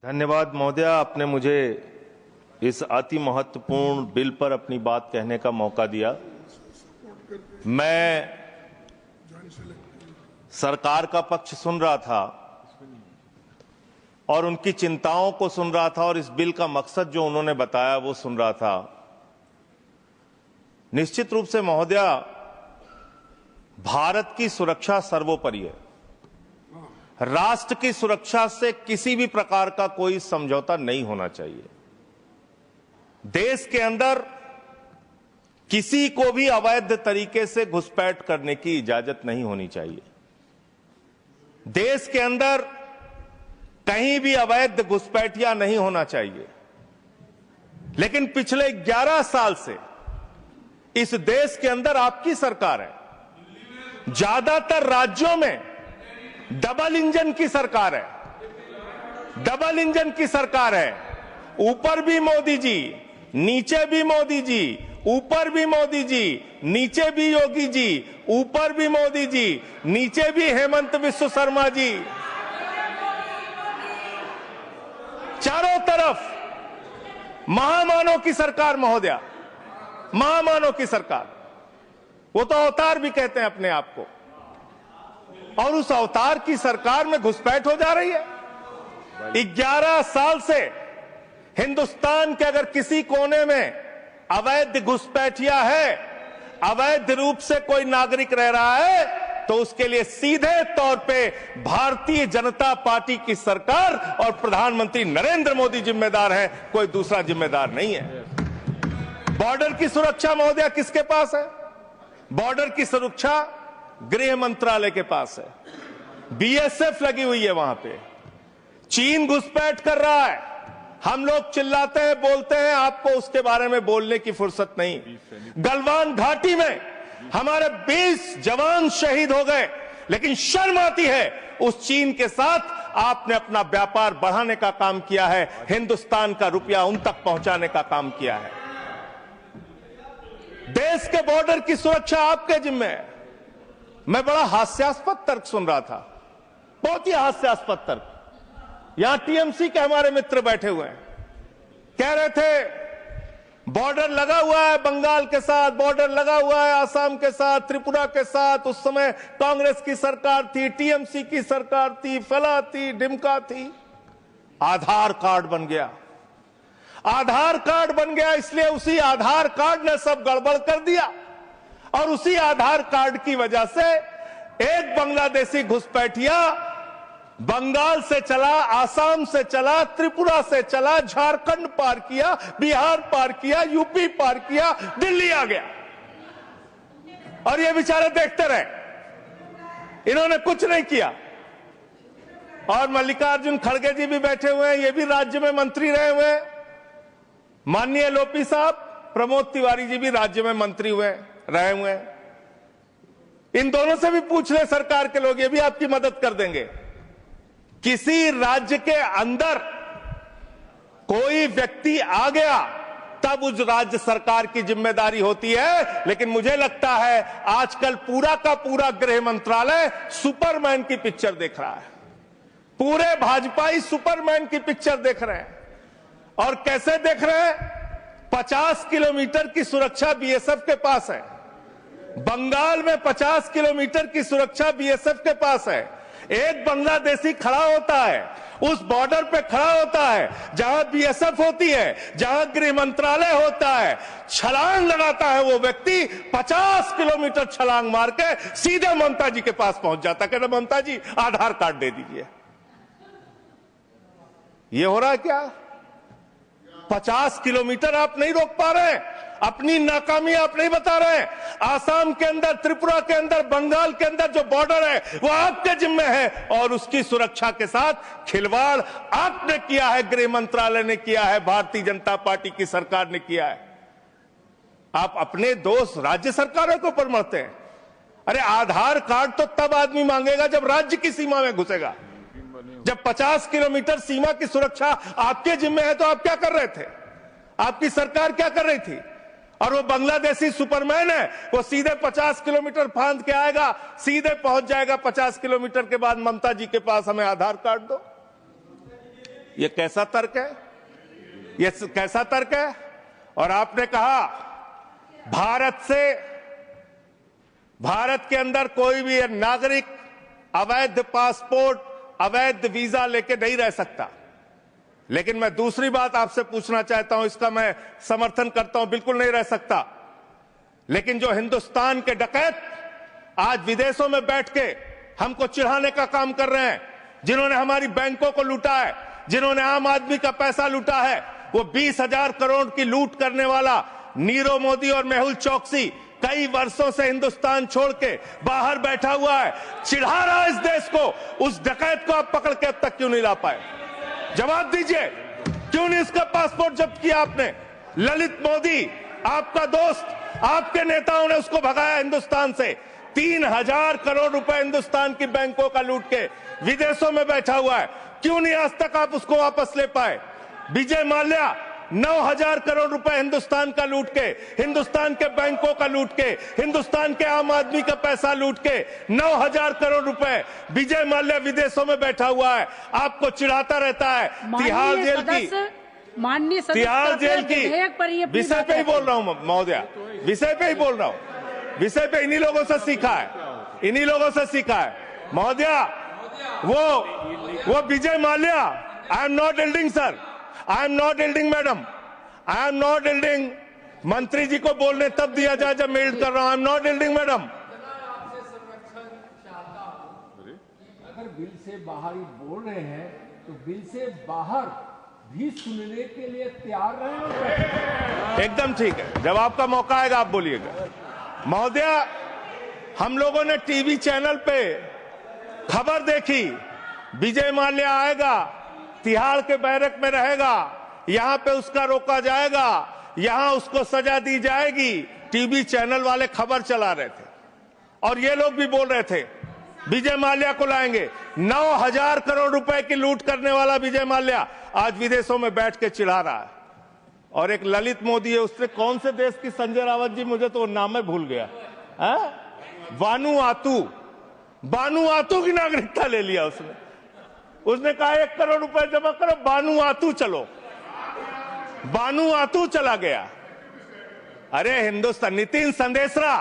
धन्यवाद महोदय, आपने मुझे इस अति महत्वपूर्ण बिल पर अपनी बात कहने का मौका दिया। मैं सरकार का पक्ष सुन रहा था और उनकी चिंताओं को सुन रहा था और इस बिल का मकसद जो उन्होंने बताया वो सुन रहा था। निश्चित रूप से महोदय, भारत की सुरक्षा सर्वोपरि है। राष्ट्र की सुरक्षा से किसी भी प्रकार का कोई समझौता नहीं होना चाहिए। देश के अंदर किसी को भी अवैध तरीके से घुसपैठ करने की इजाजत नहीं होनी चाहिए। देश के अंदर कहीं भी अवैध घुसपैठिया नहीं होना चाहिए। लेकिन पिछले 11 साल से इस देश के अंदर आपकी सरकार है। ज्यादातर राज्यों में डबल इंजन की सरकार है। डबल इंजन की सरकार है। ऊपर भी मोदी जी, नीचे भी मोदी जी, ऊपर भी मोदी जी, नीचे भी योगी जी, ऊपर भी मोदी जी, नीचे भी हेमंत बिस्वा शर्मा जी। चारों तरफ महामानव की सरकार महोदया, महामानव की सरकार। वो तो अवतार भी कहते हैं अपने आप को। और उस अवतार की सरकार में घुसपैठ हो जा रही है। 11 साल से हिंदुस्तान के अगर किसी कोने में अवैध घुसपैठिया है, अवैध रूप से कोई नागरिक रह रहा है, तो उसके लिए सीधे तौर पे भारतीय जनता पार्टी की सरकार और प्रधानमंत्री नरेंद्र मोदी जिम्मेदार है, कोई दूसरा जिम्मेदार नहीं है। बॉर्डर की सुरक्षा महोदया किसके पास है? बॉर्डर की सुरक्षा गृह मंत्रालय के पास है। बीएसएफ लगी हुई है वहां पे। चीन घुसपैठ कर रहा है। हम लोग चिल्लाते हैं, बोलते हैं, आपको उसके बारे में बोलने की फुर्सत नहीं। गलवान घाटी में हमारे 20 जवान शहीद हो गए, लेकिन शर्म आती है उस चीन के साथ आपने अपना व्यापार बढ़ाने का काम किया है, हिंदुस्तान का रुपया उन तक पहुंचाने का काम किया है। देश के बॉर्डर की सुरक्षा आपके जिम्मे है। मैं बड़ा हास्यास्पद तर्क सुन रहा था, बहुत ही हास्यास्पद तर्क। यहां टीएमसी के हमारे मित्र बैठे हुए हैं, कह रहे थे बॉर्डर लगा हुआ है बंगाल के साथ, बॉर्डर लगा हुआ है आसाम के साथ, त्रिपुरा के साथ। उस समय कांग्रेस की सरकार थी, टीएमसी की सरकार थी, फला थी, डिमका थी। आधार कार्ड बन गया। आधार कार्ड बन गया, इसलिए उसी आधार कार्ड ने सब गड़बड़ कर दिया। और उसी आधार कार्ड की वजह से एक बांग्लादेशी घुसपैठिया बंगाल से चला, आसाम से चला, त्रिपुरा से चला, झारखंड पार किया, बिहार पार किया, यूपी पार किया, दिल्ली आ गया। और ये बेचारे देखते रहे, इन्होंने कुछ नहीं किया। और मल्लिकार्जुन खड़गे जी भी बैठे हुए हैं, ये भी राज्य में मंत्री रहे हुए हैं। माननीय लोपी साहब, प्रमोद तिवारी जी भी राज्य में मंत्री रहे हुए हैं। इन दोनों से भी पूछ ले सरकार के लोग, ये भी आपकी मदद कर देंगे। किसी राज्य के अंदर कोई व्यक्ति आ गया तब उस राज्य सरकार की जिम्मेदारी होती है। लेकिन मुझे लगता है आजकल पूरा का पूरा गृह मंत्रालय सुपरमैन की पिक्चर देख रहा है। पूरे भाजपाई सुपरमैन की पिक्चर देख रहे हैं। और कैसे देख रहे हैं? 50 किलोमीटर की सुरक्षा बीएसएफ के पास है। बंगाल में 50 किलोमीटर की सुरक्षा बीएसएफ के पास है। एक बांग्लादेशी खड़ा होता है, उस बॉर्डर पे खड़ा होता है जहां बीएसएफ होती है, जहां गृह मंत्रालय होता है। छलांग लगाता है वो व्यक्ति, 50 किलोमीटर छलांग मार के सीधे ममता जी के पास पहुंच जाता है। कहते ममता जी आधार कार्ड दे दीजिए। ये हो रहा है क्या? 50 किलोमीटर आप नहीं रोक पा रहे हैं। अपनी नाकामी आप नहीं बता रहे हैं। आसाम के अंदर, त्रिपुरा के अंदर, बंगाल के अंदर जो बॉर्डर है वो आपके जिम्मे है। और उसकी सुरक्षा के साथ खिलवाड़ आपने किया है, गृह मंत्रालय ने किया है, भारतीय जनता पार्टी की सरकार ने किया है। आप अपने दोस्त राज्य सरकारों के ऊपर मरते हैं। अरे आधार कार्ड तो तब आदमी मांगेगा जब राज्य की सीमा में घुसेगा। जब 50 किलोमीटर सीमा की सुरक्षा आपके जिम्मे है तो आप क्या कर रहे थे? आपकी सरकार क्या कर रही थी? और वो बांग्लादेशी सुपरमैन है, वो सीधे 50 किलोमीटर फांद के आएगा, सीधे पहुंच जाएगा 50 किलोमीटर के बाद ममता जी के पास, हमें आधार कार्ड दो। ये कैसा तर्क है? ये कैसा तर्क है? और आपने कहा भारत के अंदर कोई भी नागरिक अवैध पासपोर्ट, अवैध वीजा लेके नहीं रह सकता। लेकिन मैं दूसरी बात आपसे पूछना चाहता हूं, इसका मैं समर्थन करता हूं, बिल्कुल नहीं रह सकता। लेकिन जो हिंदुस्तान के डकैत आज विदेशों में बैठ के हमको चिढ़ाने का काम कर रहे हैं, जिन्होंने हमारी बैंकों को लूटा है, जिन्होंने आम आदमी का पैसा लूटा है, वो 20,000 करोड़ की लूट करने वाला नीरव मोदी और मेहुल चौकसी कई वर्षों से हिंदुस्तान छोड़ के बाहर बैठा हुआ है, चिढ़ा रहा है इस देश को। उस डकैत को आप पकड़ के अब तक क्यों नहीं ला पाए? जवाब दीजिए, क्यों नहीं इसका पासपोर्ट जब्त किया आपने? ललित मोदी आपका दोस्त, आपके नेताओं ने उसको भगाया हिंदुस्तान से। 3,000 करोड़ रुपए हिंदुस्तान की बैंकों का लूट के विदेशों में बैठा हुआ है, क्यों नहीं आज तक आप उसको वापस ले पाए? विजय माल्या 9,000 करोड़ रुपए हिंदुस्तान का लूट के, हिंदुस्तान के बैंकों का लूट के, हिंदुस्तान के आम आदमी का पैसा लूट के 9,000 करोड़ रुपए विजय माल्या विदेशों में बैठा हुआ है, आपको चिढ़ाता रहता है। तिहाड़ जेल की विषय पे ही बोल रहा हूं महोदया, विषय पे ही बोल रहा हूं, विषय पे इन्हीं लोगों से सीखा है, इन्हीं लोगों से सीखा है महोदया। वो Vijay Mallya, I am not yielding sir, I am not yielding madam, I am not yielding. मंत्री जी को बोलने तब दिया जाए जब मैं यील्ड कर रहा हूं। आई एम नॉट यील्डिंग मैडम। अगर बिल से बाहर ही बोल रहे हैं तो बिल से बाहर भी सुनने के लिए तैयार रहे। एकदम ठीक है, जब आपका मौका आएगा आप बोलिएगा। महोदया, हम लोगों ने टीवी चैनल पे खबर देखी, विजय माल्या आएगा, तिहाड़ के बैरक में रहेगा, यहां पे उसका रोका जाएगा, यहां उसको सजा दी जाएगी। टीवी चैनल वाले खबर चला रहे थे और ये लोग भी बोल रहे थे विजय माल्या को लाएंगे। 9,000 करोड़ रुपए की लूट करने वाला विजय माल्या आज विदेशों में बैठ के चिढ़ा रहा है। और एक ललित मोदी है, उसने कौन से देश की, संजय रावत जी, मुझे तो नाम में भूल गया, बानुआतू की नागरिकता ले लिया उसने कहा 1 करोड़ रुपए जमा करो, बानुआतू चलो, बानुआतू चला गया। अरे हिंदुस्तान, नितिन संदेशरा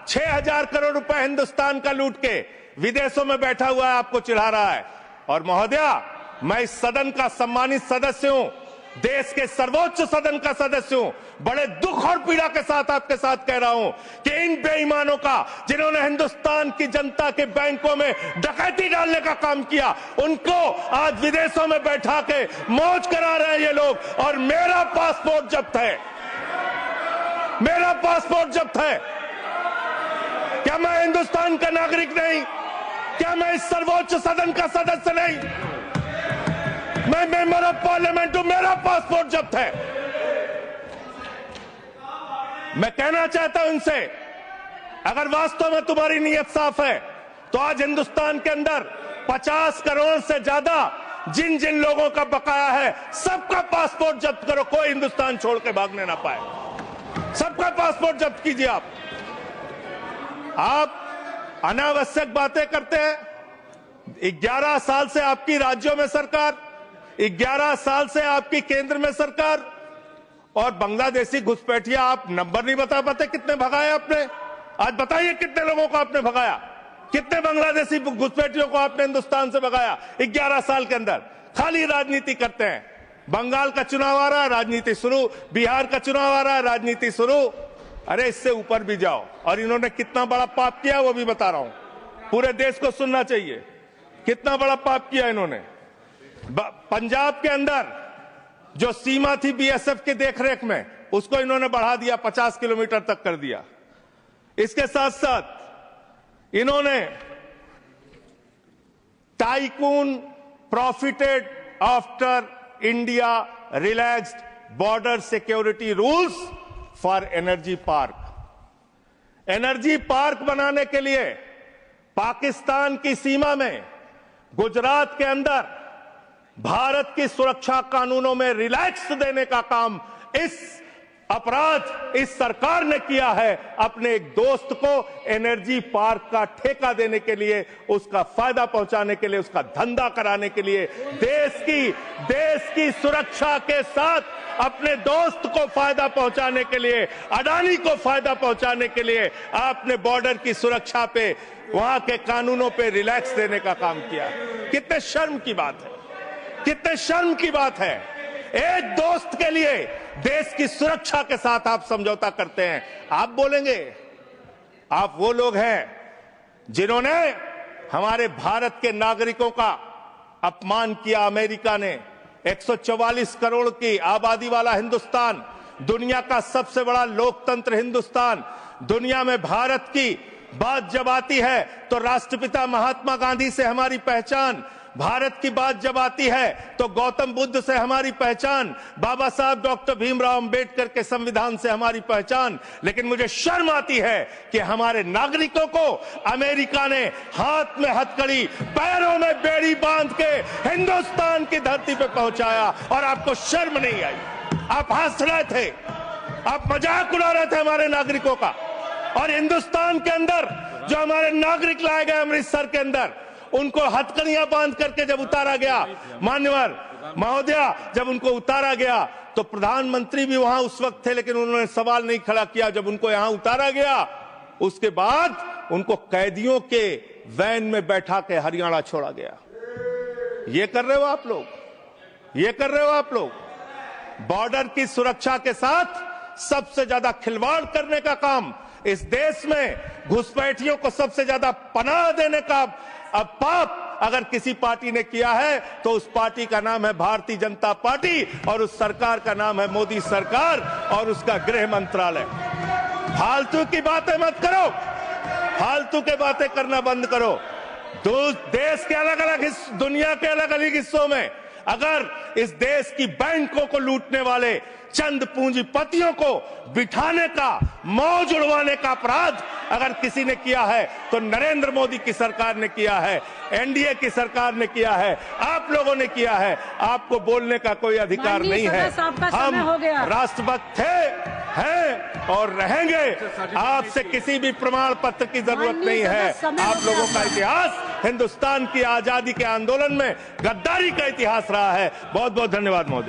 6,000 करोड़ रुपए हिंदुस्तान का लूट के विदेशों में बैठा हुआ है, आपको चिढ़ा रहा है। और महोदया, मैं इस सदन का सम्मानित सदस्य हूं, देश के सर्वोच्च सदन का सदस्य हूं, बड़े दुख और पीड़ा के साथ आपके साथ कह रहा हूं कि इन बेईमानों का, जिन्होंने हिंदुस्तान की जनता के बैंकों में डकैती डालने का काम किया, उनको आज विदेशों में बैठा के मौज करा रहे हैं ये लोग। और मेरा पासपोर्ट जब्त है, मेरा पासपोर्ट जब्त है। क्या मैं हिंदुस्तान का नागरिक नहीं? क्या मैं इस सर्वोच्च सदन का सदस्य नहीं? मैं मेंबर ऑफ पार्लियामेंट हूं, मेरा पासपोर्ट जब्त है। मैं कहना चाहता हूं इनसे, अगर वास्तव में तुम्हारी नीयत साफ है तो आज हिंदुस्तान के अंदर 50 करोड़ से ज्यादा जिन जिन लोगों का बकाया है, सबका पासपोर्ट जब्त करो, कोई हिंदुस्तान छोड़ के भागने ना पाए। सबका पासपोर्ट जब्त कीजिए। आप अनावश्यक बातें करते हैं। 11 साल से आपकी राज्यों में सरकार, 11 साल से आपकी केंद्र में सरकार, और बांग्लादेशी घुसपैठिया आप नंबर नहीं बता पाते कितने भगाए आपने। आज बताइए कितने लोगों को आपने भगाया, कितने बांग्लादेशी घुसपैठियों को आपने हिंदुस्तान से भगाया 11 साल के अंदर। खाली राजनीति करते हैं। बंगाल का चुनाव आ रहा है, राजनीति शुरू, बिहार का चुनाव आ रहा है, राजनीति शुरू। अरे इससे ऊपर भी जाओ। और इन्होंने कितना बड़ा पाप किया वो भी बता रहा हूं, पूरे देश को सुनना चाहिए कितना बड़ा पाप किया इन्होंने। पंजाब के अंदर जो सीमा थी बीएसएफ की देखरेख में, उसको इन्होंने बढ़ा दिया, 50 किलोमीटर तक कर दिया। इसके साथ साथ इन्होंने tycoon profited after India relaxed border security rules for energy park. Energy park बनाने के लिए पाकिस्तान की सीमा में, गुजरात के अंदर भारत की सुरक्षा कानूनों में रिलैक्स देने का काम इस अपराध इस सरकार ने किया है अपने एक दोस्त को एनर्जी पार्क का ठेका देने के लिए, उसका फायदा पहुंचाने के लिए, उसका धंधा कराने के लिए, देश की सुरक्षा के साथ अपने दोस्त को फायदा पहुंचाने के लिए, अडानी को फायदा पहुंचाने के लिए आपने बॉर्डर की सुरक्षा पे, वहां के कानूनों पे रिलैक्स देने का काम किया। कितने शर्म की बात है, कितने शर्म की बात है। एक दोस्त के लिए देश की सुरक्षा के साथ आप समझौता करते हैं। आप बोलेंगे, आप वो लोग हैं जिन्होंने हमारे भारत के नागरिकों का अपमान किया। अमेरिका ने 144 करोड़ की आबादी वाला हिंदुस्तान, दुनिया का सबसे बड़ा लोकतंत्र हिंदुस्तान, दुनिया में भारत की बात जब आती है तो राष्ट्रपिता महात्मा गांधी से हमारी पहचान, भारत की बात जब आती है तो गौतम बुद्ध से हमारी पहचान, बाबा साहब डॉक्टर भीमराव अंबेडकर के संविधान से हमारी पहचान। लेकिन मुझे शर्म आती है कि हमारे नागरिकों को अमेरिका ने हाथ में हथकड़ी, पैरों में बेड़ी बांध के हिंदुस्तान की धरती पे पहुंचाया और आपको शर्म नहीं आई। आप हंस रहे थे, आप मजाक उड़ा रहे थे हमारे नागरिकों का। और हिंदुस्तान के अंदर जो हमारे नागरिक लाए गए अमृतसर के अंदर, उनको हथकड़ियां बांध करके जब उतारा गया, मान्यवर महोदया, जब उनको उतारा गया तो प्रधानमंत्री भी वहां उस वक्त थे, लेकिन उन्होंने सवाल नहीं खड़ा किया। जब उनको यहां उतारा गया उसके बाद उनको कैदियों के वैन में बैठा के हरियाणा छोड़ा गया। ये कर रहे हो आप लोग, ये कर रहे हो आप लोग। बॉर्डर की सुरक्षा के साथ सबसे ज्यादा खिलवाड़ करने का काम इस देश में, घुसपैठियों को सबसे ज्यादा पनाह देने का अब पाप अगर किसी पार्टी ने किया है तो उस पार्टी का नाम है भारतीय जनता पार्टी और उस सरकार का नाम है मोदी सरकार और उसका गृह मंत्रालय। फालतू की बातें मत करो, फालतू के बातें करना बंद करो। देश के अलग अलग दुनिया के अलग अलग हिस्सों में अगर इस देश की बैंकों को लूटने वाले चंद पूंजीपतियों को बिठाने का, मौज उड़वाने का अपराध अगर किसी ने किया है तो नरेंद्र मोदी की सरकार ने किया है, एनडीए की सरकार ने किया है, आप लोगों ने किया है। आपको बोलने का कोई अधिकार नहीं है। हम राष्ट्रभक्त थे, हैं और रहेंगे। आपसे किसी भी प्रमाण पत्र की जरूरत नहीं है। आप लोगों का इतिहास हिंदुस्तान की आजादी के आंदोलन में गद्दारी का इतिहास रहा है। बहुत बहुत धन्यवाद महोदय।